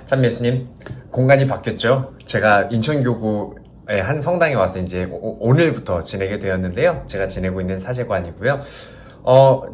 참 예수님, 공간이 바뀌었죠. 제가 인천교구의 한 성당에 와서 이제 오늘부터 지내게 되었는데요. 제가 지내고 있는 사제관이고요.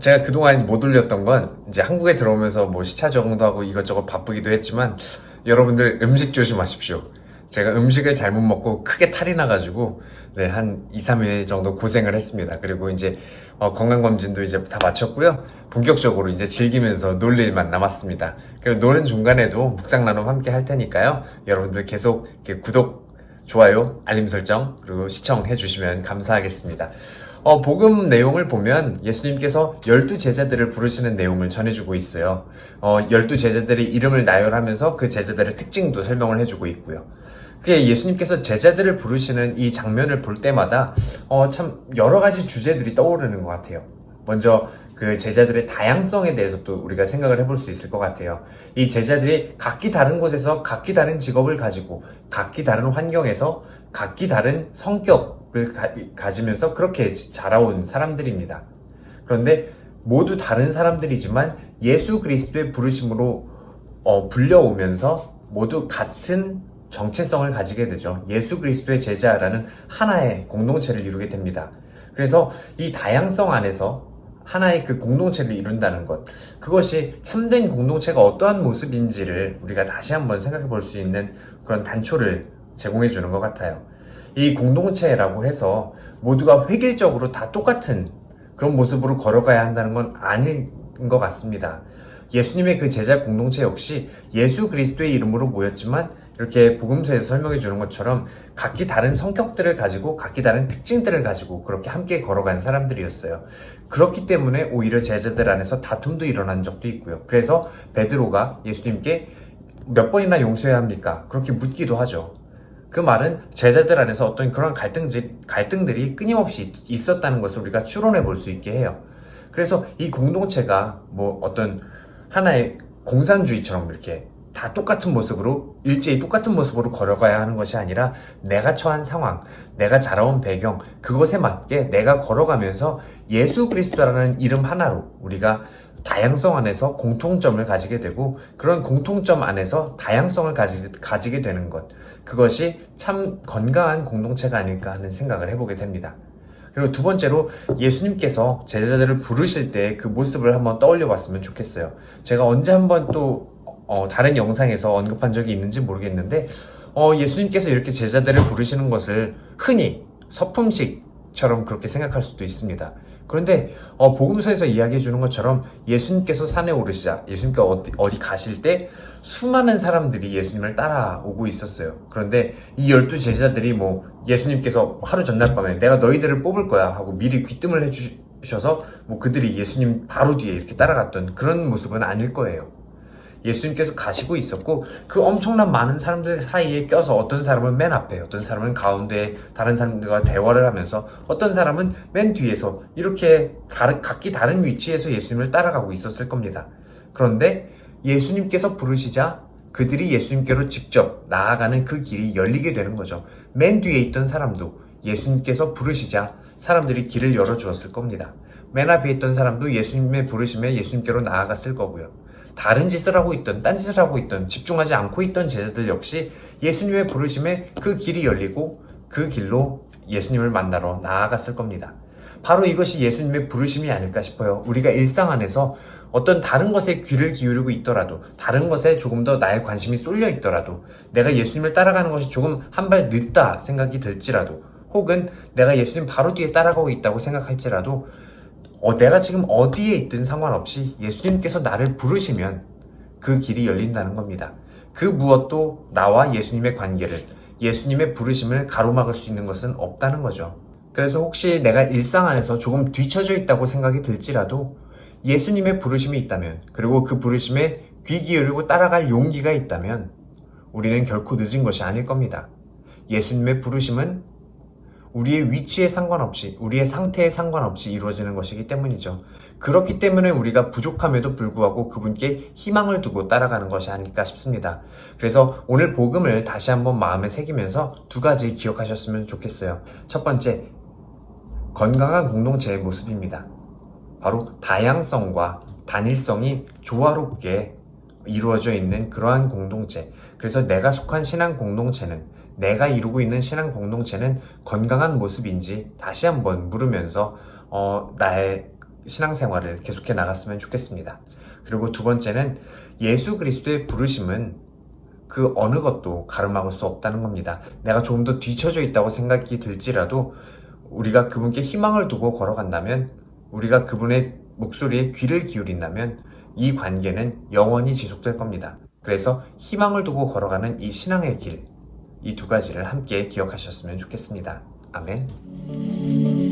제가 그동안 못 올렸던 건 이제 한국에 들어오면서 뭐 시차 적응도 하고 이것저것 바쁘기도 했지만 여러분들 음식 조심하십시오. 제가 음식을 잘못 먹고 크게 탈이 나가지고 네, 한 2, 3일 정도 고생을 했습니다. 그리고 이제 건강검진도 이제 다 마쳤고요. 본격적으로 이제 즐기면서 놀 일만 남았습니다. 그리고 노는 중간에도 묵상 나눔 함께 할 테니까요. 여러분들 계속 이렇게 구독, 좋아요, 알림 설정, 그리고 시청해 주시면 감사하겠습니다. 복음 내용을 보면 예수님께서 12제자들을 부르시는 내용을 전해주고 있어요. 12제자들의 이름을 나열하면서 그 제자들의 특징도 설명을 해주고 있고요. 예수님께서 제자들을 부르시는 이 장면을 볼 때마다 참 여러 가지 주제들이 떠오르는 것 같아요. 먼저 그 제자들의 다양성에 대해서 또 우리가 생각을 해볼 수 있을 것 같아요. 이 제자들이 각기 다른 곳에서 각기 다른 직업을 가지고 각기 다른 환경에서 각기 다른 성격을 가지면서 그렇게 자라온 사람들입니다. 그런데 모두 다른 사람들이지만 예수 그리스도의 부르심으로 불려오면서 모두 같은 정체성을 가지게 되죠. 예수 그리스도의 제자라는 하나의 공동체를 이루게 됩니다. 그래서 이 다양성 안에서 하나의 그 공동체를 이룬다는 것, 그것이 참된 공동체가 어떠한 모습인지를 우리가 다시 한번 생각해 볼 수 있는 그런 단초를 제공해 주는 것 같아요. 이 공동체라고 해서 모두가 획일적으로 다 똑같은 그런 모습으로 걸어가야 한다는 건 아닌 것 같습니다. 예수님의 그 제자 공동체 역시 예수 그리스도의 이름으로 모였지만 이렇게 복음서에서 설명해 주는 것처럼 각기 다른 성격들을 가지고 각기 다른 특징들을 가지고 그렇게 함께 걸어간 사람들이었어요. 그렇기 때문에 오히려 제자들 안에서 다툼도 일어난 적도 있고요. 그래서 베드로가 예수님께 몇 번이나 용서해야 합니까? 그렇게 묻기도 하죠. 그 말은 제자들 안에서 어떤 그런 갈등들이 끊임없이 있었다는 것을 우리가 추론해 볼 수 있게 해요. 그래서 이 공동체가 뭐 어떤 하나의 공산주의처럼 이렇게 다 똑같은 모습으로 일제히 똑같은 모습으로 걸어가야 하는 것이 아니라 내가 처한 상황, 내가 자라온 배경, 그것에 맞게 내가 걸어가면서 예수 그리스도라는 이름 하나로 우리가 다양성 안에서 공통점을 가지게 되고 그런 공통점 안에서 다양성을 가지게 되는 것, 그것이 참 건강한 공동체가 아닐까 하는 생각을 해보게 됩니다. 그리고 두 번째로 예수님께서 제자들을 부르실 때 그 모습을 한번 떠올려 봤으면 좋겠어요. 제가 언제 한번 또 다른 영상에서 언급한 적이 있는지 모르겠는데 예수님께서 이렇게 제자들을 부르시는 것을 흔히 서품식처럼 그렇게 생각할 수도 있습니다. 그런데 복음서에서 이야기해 주는 것처럼 예수님께서 산에 오르시자 예수님께서 어디 가실 때 수많은 사람들이 예수님을 따라오고 있었어요. 그런데 이 12제자들이 뭐 예수님께서 하루 전날 밤에 내가 너희들을 뽑을 거야 하고 미리 귀뜸을 해주셔서 뭐 그들이 예수님 바로 뒤에 이렇게 따라갔던 그런 모습은 아닐 거예요. 예수님께서 가시고 있었고 그 엄청난 많은 사람들 사이에 껴서 어떤 사람은 맨 앞에, 어떤 사람은 가운데 다른 사람들과 대화를 하면서 어떤 사람은 맨 뒤에서 이렇게 각기 다른 위치에서 예수님을 따라가고 있었을 겁니다. 그런데 예수님께서 부르시자 그들이 예수님께로 직접 나아가는 그 길이 열리게 되는 거죠. 맨 뒤에 있던 사람도 예수님께서 부르시자 사람들이 길을 열어주었을 겁니다. 맨 앞에 있던 사람도 예수님의 부르심에 예수님께로 나아갔을 거고요. 다른 짓을 하고 있던, 딴짓을 하고 있던, 집중하지 않고 있던 제자들 역시 예수님의 부르심에 그 길이 열리고 그 길로 예수님을 만나러 나아갔을 겁니다. 바로 이것이 예수님의 부르심이 아닐까 싶어요. 우리가 일상 안에서 어떤 다른 것에 귀를 기울이고 있더라도, 다른 것에 조금 더 나의 관심이 쏠려 있더라도, 내가 예수님을 따라가는 것이 조금 한 발 늦다 생각이 들지라도, 혹은 내가 예수님 바로 뒤에 따라가고 있다고 생각할지라도 내가 지금 어디에 있든 상관없이 예수님께서 나를 부르시면 그 길이 열린다는 겁니다. 그 무엇도 나와 예수님의 관계를, 예수님의 부르심을 가로막을 수 있는 것은 없다는 거죠. 그래서 혹시 내가 일상 안에서 조금 뒤처져 있다고 생각이 들지라도 예수님의 부르심이 있다면, 그리고 그 부르심에 귀 기울이고 따라갈 용기가 있다면 우리는 결코 늦은 것이 아닐 겁니다. 예수님의 부르심은 우리의 위치에 상관없이, 우리의 상태에 상관없이 이루어지는 것이기 때문이죠. 그렇기 때문에 우리가 부족함에도 불구하고 그분께 희망을 두고 따라가는 것이 아닐까 싶습니다. 그래서 오늘 복음을 다시 한번 마음에 새기면서 두 가지 기억하셨으면 좋겠어요. 첫 번째, 건강한 공동체의 모습입니다. 바로 다양성과 단일성이 조화롭게 이루어져 있는 그러한 공동체. 그래서 내가 속한 신앙 공동체는, 내가 이루고 있는 신앙 공동체는 건강한 모습인지 다시 한번 물으면서 나의 신앙생활을 계속해 나갔으면 좋겠습니다. 그리고 두 번째는 예수 그리스도의 부르심은 그 어느 것도 가름막을 수 없다는 겁니다. 내가 조금 더 뒤처져 있다고 생각이 들지라도 우리가 그분께 희망을 두고 걸어간다면, 우리가 그분의 목소리에 귀를 기울인다면 이 관계는 영원히 지속될 겁니다. 그래서 희망을 두고 걸어가는 이 신앙의 길, 이 두 가지를 함께 기억하셨으면 좋겠습니다. 아멘.